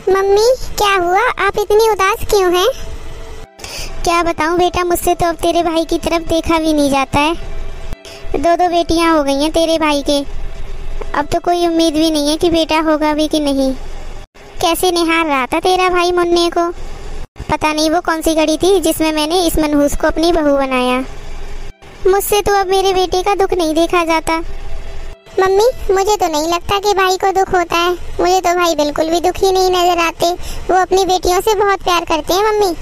Mummy क्या हुआ, आप इतनी उदास क्यों हैं? क्या बताऊं बेटा, मुझसे तो अब तेरे भाई की तरफ देखा भी नहीं जाता है। दो दो बेटियां हो गई हैं तेरे भाई के। अब तो कोई उम्मीद भी नहीं है कि बेटा होगा भी कि नहीं। कैसे निहार रहा था तेरा भाई मुन्ने को। पता नहीं वो कौन सी घड़ी थी जिसमें मैंने इस मनहूस को अपनी बहू बनाया। मुझसे तो अब मेरे बेटे का दुख नहीं देखा जाता। मम्मी मुझे तो नहीं लगता कि भाई को दुख होता है। मुझे तो भाई बिल्कुल भी दुखी नहीं नजर आते। वो अपनी बेटियों से बहुत प्यार करते हैं।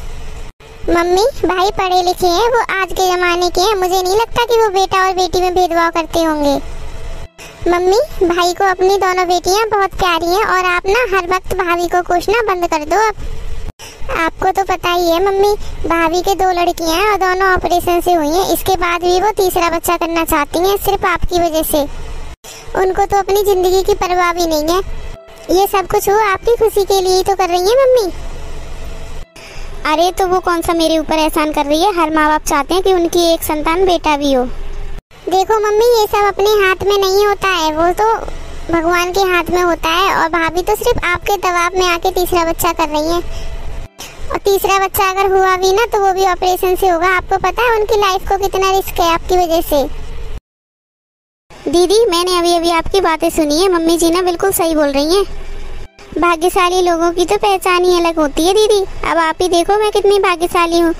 मम्मी भाई पढ़े लिखे हैं, वो आज के जमाने के हैं। मुझे नहीं लगता कि वो बेटा और बेटी में भेदभाव करते होंगे। मम्मी भाई को अपनी दोनों बेटियां बहुत प्यारी हैं और आप ना हर वक्त भाभी को कोसना बंद कर दो। अब आपको तो पता ही है मम्मी, भाभी के 2 लड़कियां हैं और दोनों ऑपरेशन से हुई हैं। इसके बाद भी वो तीसरा बच्चा करना चाहती हैं सिर्फ आपकी वजह से। उनको तो अपनी जिंदगी की परवाह भी नहीं है। ये सब कुछ वो आपकी खुशी के लिए ही तो कर रही है मम्मी। अरे तो वो कौन सा मेरे ऊपर एहसान कर रही है। हर माँ बाप चाहते हैं कि उनकी एक संतान बेटा भी हो। देखो मम्मी ये सब अपने हाथ में नहीं होता है, वो तो भगवान के हाथ में होता है। और भाभी तो सिर्फ आपके दबाव में आके तीसरा बच्चा कर रही है। और तीसरा बच्चा अगर हुआ भी ना तो वो भी ऑपरेशन से होगा। आपको पता है उनकी लाइफ को कितना रिस्क है आपकी वजह से। दीदी मैंने अभी अभी आपकी बातें सुनी है। मम्मी जी ना बिल्कुल सही बोल रही हैं। भाग्यशाली लोगों की तो पहचान ही अलग होती है दीदी। अब आप ही देखो मैं कितनी भाग्यशाली हूँ।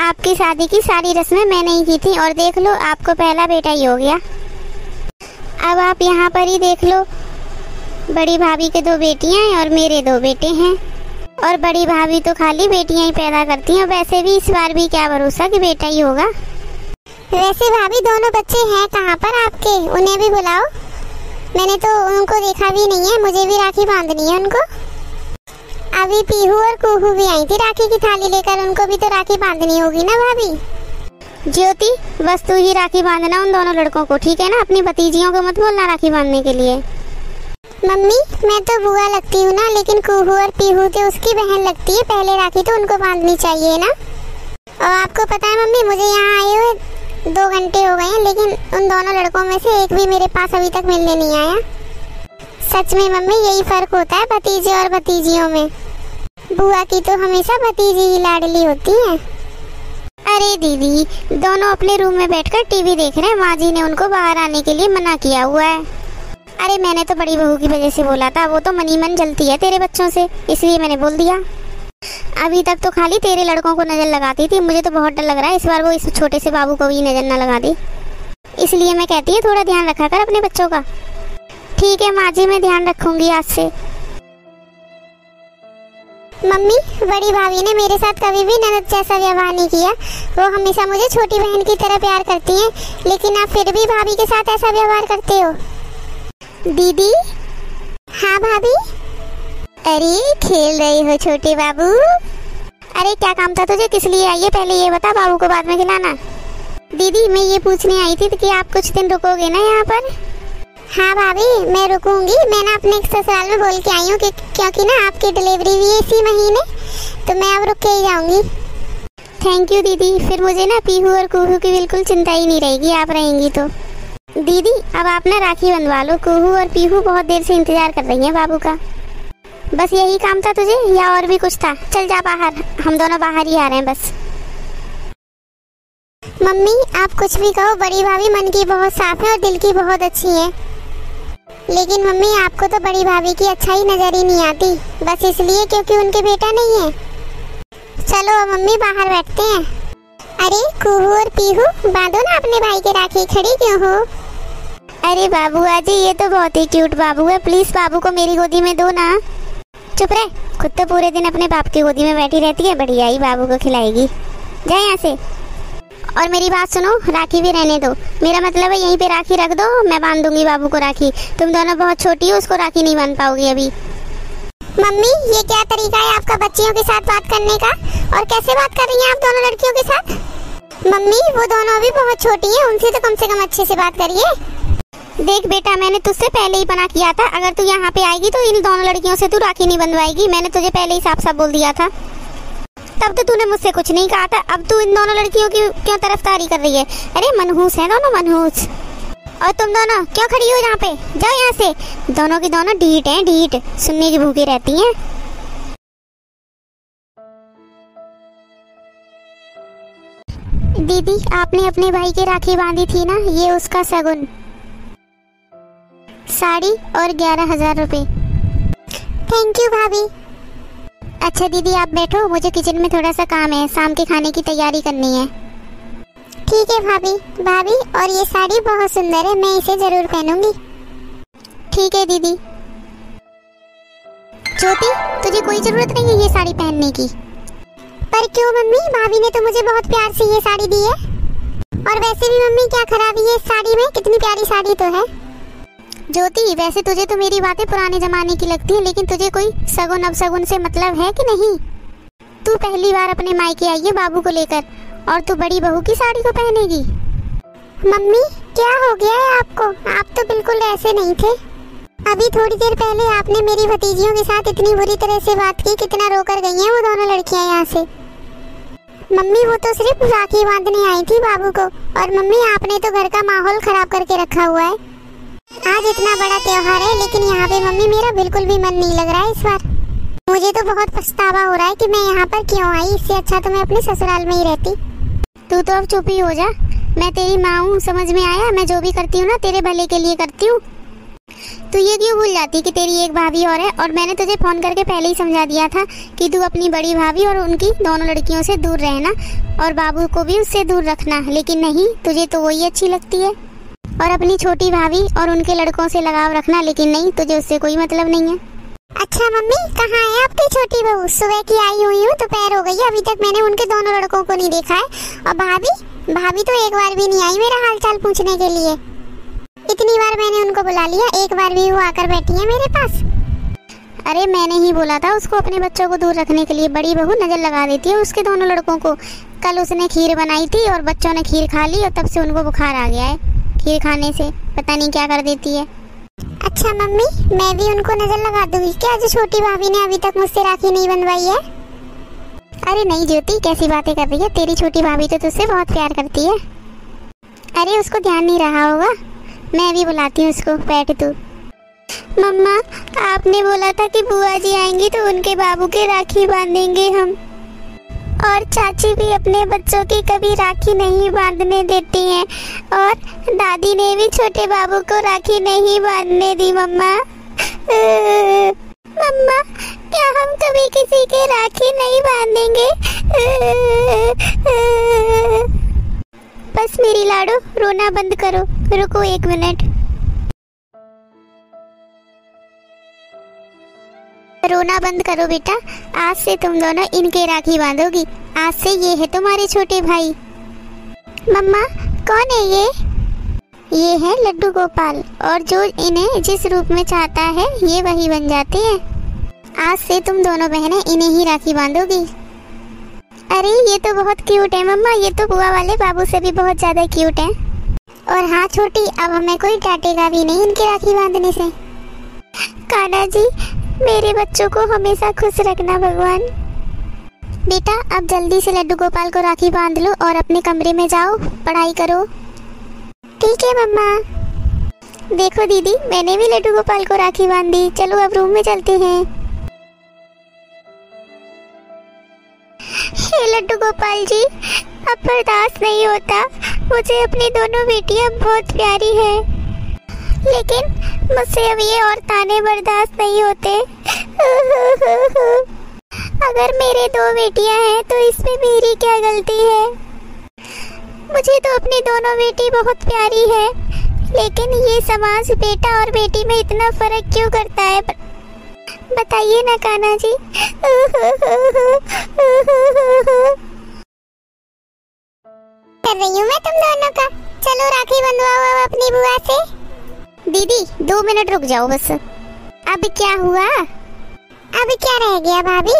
आपकी शादी की सारी रस्में मैंने ही की थी और देख लो आपको पहला बेटा ही हो गया। अब आप यहाँ पर ही देख लो, बड़ी भाभी के 2 बेटियाँ हैं और मेरे 2 बेटे हैं। और बड़ी भाभी तो खाली बेटियाँ ही पैदा करती हैं। वैसे भी इस बार भी क्या भरोसा कि बेटा ही होगा। वैसे भाभी दोनों बच्चे हैं कहाँ पर आपके? उन्हें भी बुलाओ। मैंने तो उनको देखा भी नहीं है। मुझे भी राखी बांधनी है उनको। अभी पीहू और कुहू भी आई थी राखी की थाली लेकर। उनको भी तो राखी बांधनी होगी ना भाभी। ज्योति बस तू ही राखी बांधना उन दोनों लड़कों को, ठीक है ना। अपनी भतीजियों को मत बोलना राखी बांधने के लिए। मम्मी मैं तो बुआ लगती हूँ ना, लेकिन कुहू और पीहू तो उसकी बहन लगती है। पहले राखी तो उनको बांधनी चाहिए ना। और आपको पता है मम्मी, मुझे यहाँ आए हुए 2 घंटे हो गए हैं, लेकिन उन दोनों लड़कों में से एक भी मेरे पास अभी तक मिलने नहीं आया। सच में मम्मी यही फर्क होता है भतीजे और भतीजियों में। बुआ की तो हमेशा भतीजी ही लाडली होती है। अरे दीदी दोनों अपने रूम में बैठकर टीवी देख रहे हैं। माँ जी ने उनको बाहर आने के लिए मना किया हुआ है। अरे मैंने तो बड़ी बहू की वजह से बोला था, वो तो मनी मन जलती है तेरे बच्चों से, इसलिए मैंने बोल दिया। अभी तक तो खाली तेरे लड़कों को नजर लगाती थी। मुझे तो बहुत डर लग रहा है इस बार वो इस छोटे से बाबू को भी नजर न लगा दी। इसलिए मैं कहती हूँ थोड़ा ध्यान रखा कर अपने बच्चों का। ठीक है माँ जी, मैं ध्यान रखूंगी आज से। मम्मी बड़ी भाभी ने मेरे साथ कभी भी ननद जैसा व्यवहार नहीं किया। वो हमेशा मुझे छोटी बहन की तरह प्यार करती हैं, लेकिन आप फिर भी भाभी के साथ ऐसा व्यवहार करते हो। दीदी। हाँ भाभी। अरे खेल रही हो छोटे बाबू। अरे क्या काम था तुझे, किस लिए आई है पहले ये बता, बाबू को बाद में खिलाना। दीदी मैं ये पूछने आई थी कि आप कुछ दिन रुकोगे ना यहाँ पर? हाँ भाभी मैं रुकूंगी। मैं ना अपने ससुराल में बोल के आई हूँ क्योंकि ना आपकी डिलीवरी भी है इसी महीने, तो मैं अब रुक के ही जाऊंगी। थैंक यू दीदी। फिर मुझे ना पीहू और कुहू की बिल्कुल चिंता ही नहीं रहेगी, आप रहेंगी तो। दीदी अब आप ना राखी बंधवा लो। कुहू और पीहू बहुत देर से इंतजार कर रही हैं बाबू का। बस यही काम था तुझे या और भी कुछ था? चल जा बाहर, हम दोनों बाहर ही आ रहे हैं बस। मम्मी आप कुछ भी कहो, बड़ी भाभी मन की बहुत साफ है और दिल की बहुत अच्छी है। लेकिन मम्मी आपको तो बड़ी भाभी की अच्छाई नजर ही नहीं आती, बस इसलिए क्योंकि उनके बेटा नहीं है। चलो मम्मी बाहर बैठते हैं। अरे कुहू और पीहू बांधो ना अपने भाई के राखी, खड़ी क्यों हो? अरे बाबू आजी ये तो बहुत ही क्यूट बाबू है, प्लीज बाबू को मेरी गोदी में दो ना। चुप रहे, खुद तो पूरे दिन अपने बाप की गोदी में बैठी रहती है, बढ़िया ही बाबू को खिलाएगी। जाए यहाँ से। और मेरी बात सुनो, राखी भी रहने दो। मेरा मतलब है यहीं पे राखी रख दो, मैं बांध दूंगी बाबू को राखी। तुम दोनों बहुत छोटी हो, उसको राखी नहीं बांध पाओगी अभी। मम्मी ये क्या तरीका है आपका बच्चियों के साथ बात करने का? और कैसे बात कर रही हैं आप दोनों लड़कियों के साथ? मम्मी वो दोनों अभी बहुत छोटी हैं, उनसे तो कम से कम अच्छे से बात करिए। देख बेटा मैंने तुझसे पहले ही मना किया था, अगर तू यहाँ पे आएगी तो इन दोनों लड़कियों से तू राखी नहीं बंधवाएगी। मैंने तुझे पहले ही साफ साफ बोल दिया था, तब तो तूने मुझसे कुछ नहीं कहा था। अब तू इन दोनों लड़कियों की क्यों तरफदारी कर रही है? अरे मनहूस है दोनों, मनहूस। और तुम दोनों क्यों खड़ी हो यहाँ पे? जाओ यहाँ से। दोनों की दोनों ढीठ हैं, ढीठ, सुनने की भूखी रहती हैं। दीदी आपने अपने भाई की राखी बांधी थी ना, ये उसका शगुन, साड़ी और 11,000 रुपये। थैंक यू भाभी। अच्छा दीदी आप बैठो, मुझे किचन में थोड़ा सा काम है, शाम के खाने की तैयारी करनी है। ठीक है भाभी। भाभी और ये साड़ी बहुत सुंदर है, मैं इसे जरूर पहनूंगी। ठीक है दीदी। ज्योति तुझे कोई जरूरत नहीं है ये साड़ी पहनने की। पर क्यों मम्मी, भाभी ने तो मुझे बहुत प्यार से ये साड़ी दी है। और वैसे भी मम्मी क्या खराबी है इस साड़ी में, कितनी प्यारी साड़ी तो है। ज्योति वैसे तुझे तो मेरी बातें पुराने जमाने की लगती है, लेकिन तुझे कोई सगुन अपसगुन से मतलब है कि नहीं? तू पहली बार अपने मायके आई है बाबू को लेकर, और तू बड़ी बहू की साड़ी को पहनेगी। मम्मी क्या हो गया है आपको, आप तो बिल्कुल ऐसे नहीं थे। अभी थोड़ी देर पहले आपने मेरी भतीजियों के साथ इतनी बुरी तरह से बात की, कितना रोकर गई हैं वो दोनों लड़कियां यहाँ से। मम्मी वो तो सिर्फ राखी बांधने आई थी बाबू को, और मम्मी आपने तो घर का माहौल खराब करके रखा हुआ है। आज इतना बड़ा त्योहार है, लेकिन यहाँ पे मम्मी मेरा बिल्कुल भी मन नहीं लग रहा है इस बार। मुझे तो बहुत पछतावा हो रहा है कि मैं यहाँ पर क्यों आई, इससे अच्छा तो मैं अपने ससुराल में ही रहती। तू तो अब चुप ही हो जा, मैं तेरी माँ हूँ, समझ में आया? मैं जो भी करती हूँ ना तेरे भले के लिए करती हूँ। तू ये क्यों भूल जाती कि तेरी एक भाभी और है, और मैंने तुझे फोन करके पहले ही समझा दिया था कि तू अपनी बड़ी भाभी और उनकी दोनों लड़कियों से दूर रहना, और बाबू को भी उससे दूर रखना। लेकिन नहीं, तुझे तो वही अच्छी लगती है, और अपनी छोटी भाभी और उनके लड़कों से लगाव रखना। लेकिन नहीं, तुझे उससे कोई मतलब नहीं है। अच्छा मम्मी कहाँ है आपकी छोटी बहू? सुबह की आई हुई हूँ, दोपहर हो गई, अभी तक मैंने उनके दोनों लड़कों को नहीं देखा है। और भाभी तो एक बार भी नहीं आई मेरा हालचाल पूछने के लिए। इतनी बार मैंने उनको बुला लिया, एक बार भी वो आकर बैठी है मेरे पास। अरे मैंने ही बोला था उसको अपने बच्चों को दूर रखने के लिए। बड़ी बहू नजर लगा देती है उसके दोनों लड़कों को। कल उसने खीर बनाई थी और बच्चों ने खीर खा ली, और तब से उनको बुखार आ गया है खीर खाने से, पता नहीं क्या कर देती है। अच्छा मम्मी मैं भी उनको नजर लगा दूंगी क्या, जो छोटी भाभी ने अभी तक मुझसे राखी नहीं बनवाई है? अरे नहीं ज्योति, कैसी बातें कर रही है, तेरी छोटी भाभी तो तुझसे बहुत प्यार करती है। अरे उसको ध्यान नहीं रहा होगा, मैं भी बुलाती हूँ उसको, बैठ तू। मम्मा आपने बोला था कि बुआ जी आएंगी तो उनके बाबू के राखी बांधेंगे हम, और चाची भी अपने बच्चों की कभी राखी नहीं बांधने देती हैं, और दादी ने भी छोटे बाबू को राखी नहीं बांधने दी। मम्मा मम्मा क्या हम कभी किसी के राखी नहीं बांधेंगे? बस मेरी लाडो रोना बंद करो, रुको 1 मिनट। रोना बंद करो बेटा, आज से तुम दोनों इनके राखी बांधोगी। आज से ये है तुम्हारे छोटे भाई। मम्मा कौन है ये? ये है लड्डू गोपाल, और जो इन्हें जिस रूप में चाहता है ये वही बन जाते हैं। आज से तुम दोनों बहनें इन्हें ही राखी बांधोगी। अरे ये तो बहुत क्यूट है मम्मा, ये तो बुआ वाले बाबू से भी बहुत ज्यादा क्यूट है। और हाँ छोटी, अब हमें कोई डांटेगा भी नहीं इनकी राखी बांधने से। कान्हा जी मेरे बच्चों को हमेशा खुश रखना भगवान। बेटा अब जल्दी से लड्डू गोपाल को राखी बांध लो और अपने कमरे में जाओ, पढ़ाई करो। ठीक है मम्मा। देखो दीदी मैंने भी लड्डू गोपाल को राखी बांधी, चलो अब रूम में चलते हैं। हे लड्डू गोपाल जी, अब बर्दाश्त नहीं होता, मुझे अपनी दोनों बेटियां बहुत प्यारी है, लेकिन मुझसे अब ये और ताने बर्दाश्त नहीं होते। अगर मेरे 2 बेटियां हैं तो इसमें मेरी क्या गलती है? मुझे तो अपनी दोनों बेटी बहुत प्यारी है, लेकिन ये समाज बेटा और बेटी में इतना फर्क क्यों करता है? बताइए ना कान्हा जी। कर रही हूँ मैं तुम दोनों का, चलो राखी बंधवाओ अपनी बुआ से। दीदी 2 मिनट रुक जाओ बस। अब क्या हुआ? अब क्या रह गया भाभी?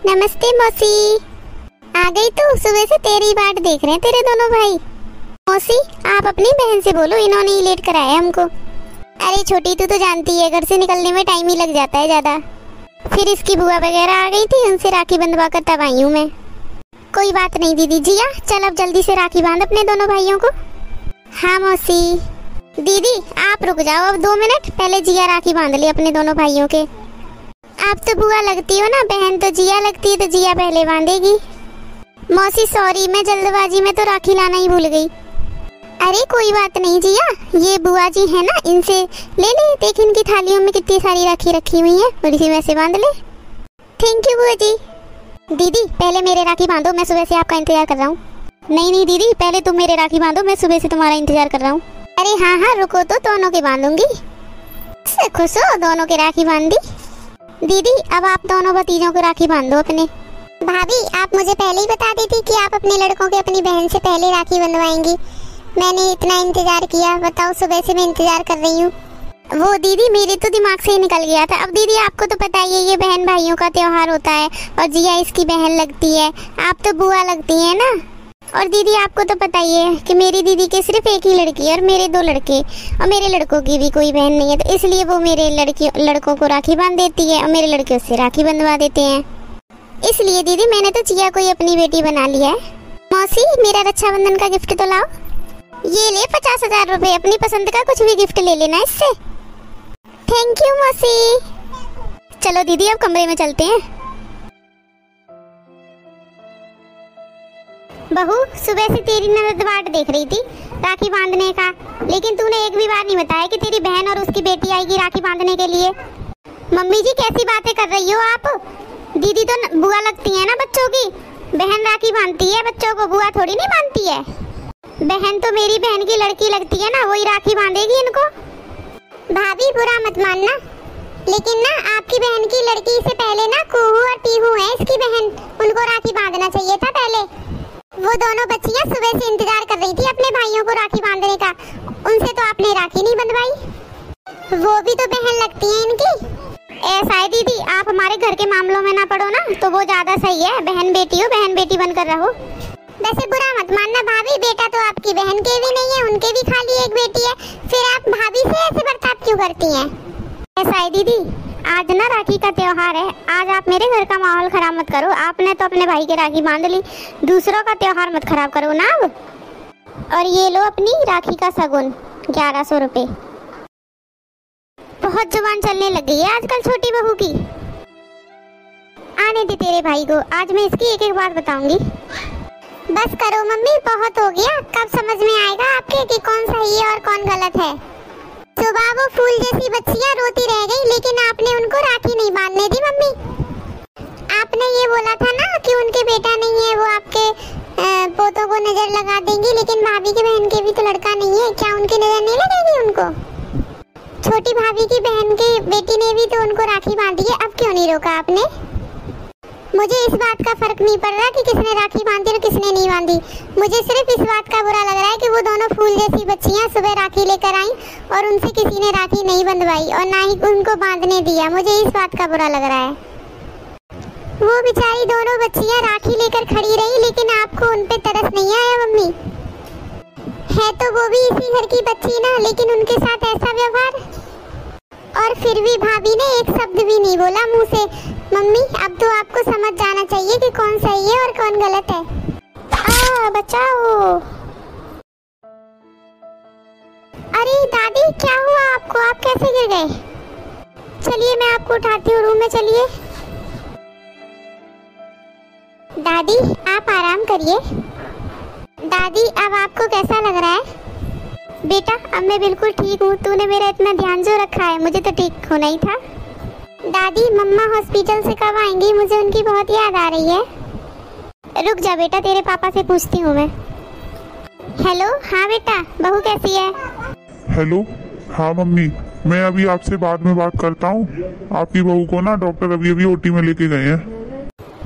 नमस्ते मौसी, आ गई तू? सुबह से तेरी बाट देख रहे हैं तेरे दोनों भाई। मौसी आप अपनी बहन से बोलो, इन्होंने ही लेट कराया हमको। अरे छोटी तू तो जानती है घर से निकलने में टाइम ही लग जाता है ज्यादा। फिर इसकी बुआ वगैरह आ गई थी, उनसे राखी बंधवा कर तब आई हूँ मैं। कोई बात नहीं दीदी। जिया चल अब जल्दी से राखी बांध अपने दोनों भाइयों को। हाँ मौसी। दीदी आप रुक जाओ अब 2 मिनट, पहले जिया राखी बांध ले अपने दोनों भाइयों के। आप तो बुआ लगती हो ना, बहन तो जिया लगती है, तो जिया पहले बांधेगी। मौसी सॉरी, मैं जल्दबाजी में तो राखी लाना ही भूल गई। अरे कोई बात नहीं जिया, ये बुआ जी है ना, इनसे ले ले। देख इनकी थालियों में कितनी सारी राखी रखी हुई है, थोड़ी सी वैसे बांध ले। थैंक यू बुआ जी। दीदी पहले मेरे राखी बांधो, मैं सुबह से आपका इंतजार कर रहा हूँ। नहीं नहीं दीदी, पहले तुम मेरे राखी बांधो, मैं सुबह से तुम्हारा इंतजार कर रहा हूँ। अरे हाँ हाँ रुको तो, दोनों के बांधूंगी। खुश हो, दोनों के राखी बांध दी। दीदी अब आप दोनों भतीजों को राखी बांध दो अपने। भाभी आप मुझे पहले ही बता दी थी कि आप अपने लड़कों के अपनी बहन से पहले राखी बंधवाएंगी। मैंने इतना इंतजार किया, बताओ सुबह से मैं इंतजार कर रही हूँ। वो दीदी मेरे तो दिमाग से ही निकल गया था। अब दीदी आपको तो पता ही है ये बहन भाइयों का त्योहार होता है, और जिया इसकी बहन लगती है, आप तो बुआ लगती है ना। और दीदी आपको तो पता ही है कि मेरी दीदी के सिर्फ एक ही लड़की है और मेरे 2 लड़के, और मेरे लड़कों की भी कोई बहन नहीं है, तो इसलिए वो मेरे लड़कों को राखी बांध देती है और मेरे लड़के उससे राखी बंधवा देते हैं। इसलिए दीदी मैंने तो जिया को ही अपनी बेटी बना लिया है। मौसी मेरा रक्षाबंधन का गिफ्ट तो लाओ। ये ले 50,000 रुपए, अपनी पसंद का कुछ भी गिफ्ट ले लेना इससे। थैंक यू मौसी। चलो दीदी अब कमरे में चलते हैं। बहू सुबह से तेरी नजर बाट देख रही थी राखी बांधने का, लेकिन तूने एक भी बार नहीं बताया कि तेरी बहन और उसकी बेटी आएगी राखी बांधने के लिए। मम्मी जी कैसी बातें कर रही हो आप? दीदी तो बुआ लगती है ना बच्चों की, बहन राखी बांधती है बच्चों को, बुआ थोड़ी नहीं बांधती है। बहन तो मेरी बहन की लड़की लगती है ना, वही राखी बांधेगी इनको। भाभी बुरा मत मानना, लेकिन ना आपकी बहन की लड़की से पहले ना कुहू और पीहू है इसकी बहन, उनको राखी बांधना चाहिए था पहले। वो दोनों बच्चियां सुबह से इंतजार कर रही थी अपने भाइयों को राखी बांधने का, उनसे तो आपने राखी नहीं बंधवाई। वो भी तो बहन लगती है इनकी। ऐसा है दीदी, आप हमारे घर के मामलों में ना पड़ो ना, तो वो ज्यादा सही है। बहन बेटी हो, बहन बेटी बनकर रहो। वैसे बुरा मत मानना भाभी, बेटा तो आपकी बहन के भी नहीं है, उनके भी खाली एक बेटी है, फिर आप भाभी से ऐसे बर्ताव क्यों करती हैं? ऐसा है दीदी, आज ना राखी का त्योहार है, आज आप मेरे घर का माहौल खराब मत करो। आपने तो अपने भाई के राखी बांध ली, दूसरों का त्योहार मत खराब करो ना अब। और ये लो अपनी राखी का शगुन 1100 रुपए। बहुत जुबान चलने लग गई है आजकल छोटी बहू की। आने दे तेरे भाई को, आज मैं इसकी एक एक बात बताऊंगी। बस करो मम्मी, बहुत हो गया। कब समझ में आएगा आपके कि कौन सही है और कौन गलत है? सुबह वो फूल जैसी बच्चियां रोती रह गई, लेकिन आपने उनको राखी नहीं बांधने दी मम्मी। आपने ये बोला था ना कि उनके बेटा नहीं है, वो आपके पोतों को नजर लगा देंगी, लेकिन भाभी की बहन के भी तो लड़का नहीं है, क्या उनकी नजर नहीं लगेगी उनको? छोटी भाभी की बहन की बेटी ने भी तो उनको राखी बांधी है, अब क्यों नहीं रोका आपने? मुझे इस बात का फर्क नहीं पड़ रहा कि किसने राखी बांधी और किसने नहीं बांधी। मुझे सिर्फ इस बात का बुरा लग रहा है कि वो दोनों फूल जैसी बच्चियां सुबह राखी लेकर आई और उनसे किसी ने राखी नहीं बंधवाई और ना ही उनको बांधने दिया। मुझे इस बात का बुरा लग रहा है। वो बेचारी दोनों बच्चियां राखी लेकर खड़ी रही, लेकिन आपको उन पे तरस नहीं आया मम्मी? है तो वो भी इसी घर की बच्ची ना, लेकिन उनके साथ ऐसा व्यवहार। और फिर भी भाभी ने एक शब्द भी नहीं बोला मुंह से। मम्मी अब तो आपको समझ जाना चाहिए कि कौन सही है और कौन गलत है। बचाओ। अरे दादी क्या हुआ आपको, आप कैसे गिर गए? चलिए मैं आपको उठाती हूँ, रूम में चलिए। दादी आप आराम करिए। दादी अब आपको कैसा लग रहा है? बेटा अब मैं बिल्कुल ठीक हूँ, तूने मेरा इतना ध्यान जो रखा है, मुझे तो ठीक होना ही था। दादी मम्मा हॉस्पिटल से कब आएंगी? मुझे उनकी बहुत याद आ रही है। रुक जा बेटा, तेरे पापा से पूछती हूँ मैं। हेलो हाँ बेटा, बहू कैसी है? हेलो हाँ मम्मी, मैं अभी आपसे बाद में बात करता हूँ। आपकी बहू को ना डॉक्टर अभी ओटी में लेके गए हैं।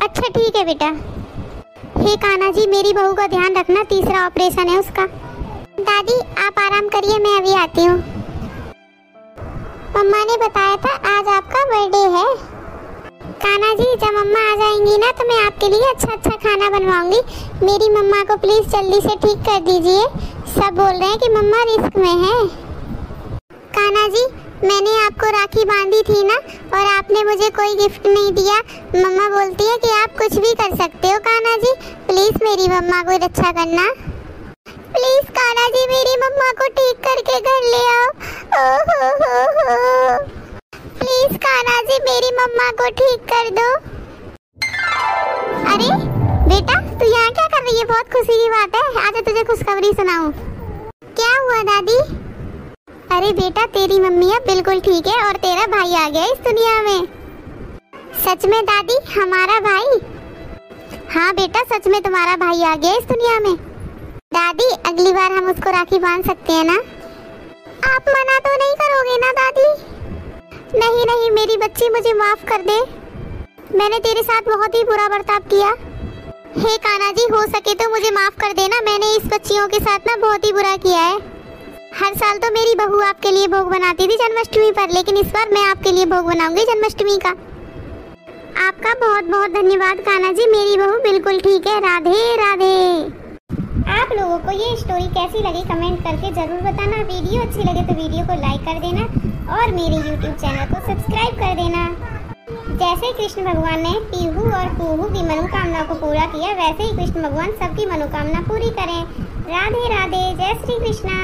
अच्छा ठीक है बेटा। हे कान्हा जी मेरी बहू का ध्यान रखना, तीसरा ऑपरेशन है उसका। दादी आप आराम करिए, मैं अभी आती हूँ। मम्मा ने बताया था आज आपका बर्थडे है। कान्हा जी जब मम्मा आ जाएंगी ना तो मैं आपके लिए अच्छा अच्छा खाना बनवाऊंगी। मेरी मम्मा को प्लीज जल्दी से ठीक कर दीजिए। सब बोल रहे हैं कि मम्मा रिस्क में है। कान्हा जी मैंने आपको राखी बांधी थी ना, और आपने मुझे कोई गिफ्ट नहीं दिया। मम्मा बोलती है कि आप कुछ भी कर सकते हो। कान्हा जी प्लीज मेरी मम्मा को रक्षा करना। प्लीज कान्हा जी मेरी मम्मा को ठीक करके घर ले आओ। प्लीज कान्हा जी मेरी मम्मा को ठीक कर दो। अरे बेटा तू यहाँ क्या कर रही है? बहुत खुशी की बात है, आजा तुझे खुशखबरी सुनाऊं। क्या हुआ दादी? अरे बेटा, तेरी मम्मी अब बिल्कुल ठीक है और तेरा भाई आ गया इस दुनिया में। सच में दादी? हमारा भाई? हाँ बेटा, सच में तुम्हारा भाई आ गया इस दुनिया में। दादी, अगली बार हम उसको राखी बांध सकते हैं ना? आप मना तो नहीं करोगे ना दादी? नहीं नहीं मेरी बच्ची, मुझे माफ कर दे। मैंने तेरे साथ बहुत ही बुरा बर्ताव किया। हे कान्हा जी, हो सके तो मुझे माफ कर देना। मैंने इस बच्चियों के साथ ना बहुत ही बुरा किया है। हर साल तो मेरी बहू आपके लिए भोग बनाती थी जन्माष्टमी पर, लेकिन इस बार मैं आपके लिए भोग बनाऊंगी जन्माष्टमी का। आपका बहुत बहुत धन्यवाद कान्हा जी, मेरी बहू बिल्कुल ठीक है। राधे राधे। आप लोगों को ये स्टोरी कैसी लगी कमेंट करके जरूर बताना। वीडियो अच्छी लगे तो वीडियो को लाइक कर देना और मेरे YouTube चैनल को सब्सक्राइब कर देना। जैसे कृष्ण भगवान ने पीहू और पूहू की मनोकामना को पूरा किया, वैसे ही कृष्ण भगवान सबकी मनोकामना पूरी करें। राधे राधे, जय श्री कृष्णा।